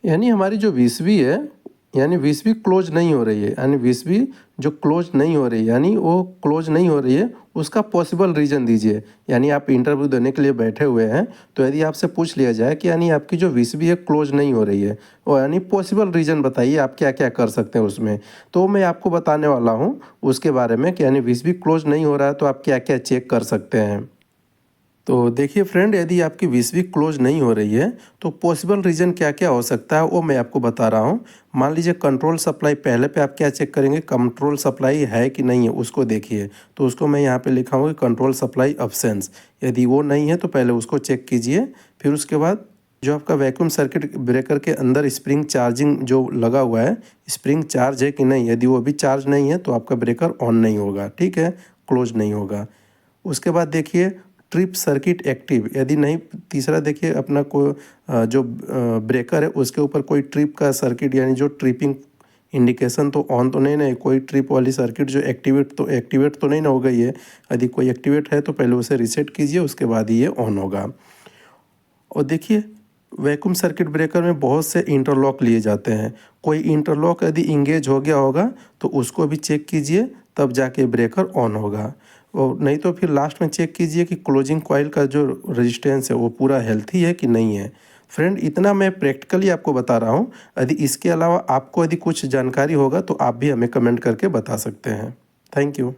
यानी हमारी जो वीसवी है, यानी वीसवी क्लोज नहीं हो रही है, यानी वीसवी जो क्लोज नहीं हो रही है, यानी वो क्लोज नहीं हो रही है, उसका पॉसिबल रीज़न दीजिए। यानी आप इंटरव्यू देने के लिए बैठे हुए हैं, तो यदि आपसे पूछ लिया जाए कि यानी आपकी जो वीसवी है क्लोज नहीं हो रही है, और यानी पॉसिबल रीज़न बताइए आप क्या क्या कर सकते हैं उसमें, तो मैं आपको बताने वाला हूँ उसके बारे में कि यानी वीसवी क्लोज नहीं हो रहा है तो आप क्या क्या चेक कर सकते हैं। तो देखिए फ्रेंड, यदि आपकी 20वीं क्लोज नहीं हो रही है तो पॉसिबल रीज़न क्या क्या हो सकता है वो मैं आपको बता रहा हूँ। मान लीजिए कंट्रोल सप्लाई, पहले पे आप क्या चेक करेंगे, कंट्रोल सप्लाई है कि नहीं है उसको देखिए। तो उसको मैं यहाँ पे लिखा हूँ कि कंट्रोल सप्लाई अब्सेंस, यदि वो नहीं है तो पहले उसको चेक कीजिए। फिर उसके बाद जो आपका वैक्यूम सर्किट ब्रेकर के अंदर स्प्रिंग चार्जिंग जो लगा हुआ है, स्प्रिंग चार्ज है कि नहीं, यदि वो भी चार्ज नहीं है तो आपका ब्रेकर ऑन नहीं होगा, ठीक है, क्लोज नहीं होगा। उसके बाद देखिए ट्रिप सर्किट एक्टिव, यदि नहीं, तीसरा देखिए अपना जो ब्रेकर है उसके ऊपर कोई ट्रिप का सर्किट यानी जो ट्रिपिंग इंडिकेशन तो ऑन तो नहीं ना है, कोई ट्रिप वाली सर्किट जो एक्टिवेट तो नहीं ना हो गई है। यदि कोई एक्टिवेट है तो पहले उसे रीसेट कीजिए, उसके बाद ही ये ऑन होगा। और देखिए वैक्यूम सर्किट ब्रेकर में बहुत से इंटरलॉक लिए जाते हैं, कोई इंटरलॉक यदि इंगेज हो गया होगा तो उसको भी चेक कीजिए, तब जाके ब्रेकर ऑन होगा। और नहीं तो फिर लास्ट में चेक कीजिए कि क्लोजिंग कॉइल का जो रेजिस्टेंस है वो पूरा हेल्थी है कि नहीं है। फ्रेंड, इतना मैं प्रैक्टिकली आपको बता रहा हूँ। यदि इसके अलावा आपको यदि कुछ जानकारी होगा तो आप भी हमें कमेंट करके बता सकते हैं। Thank you.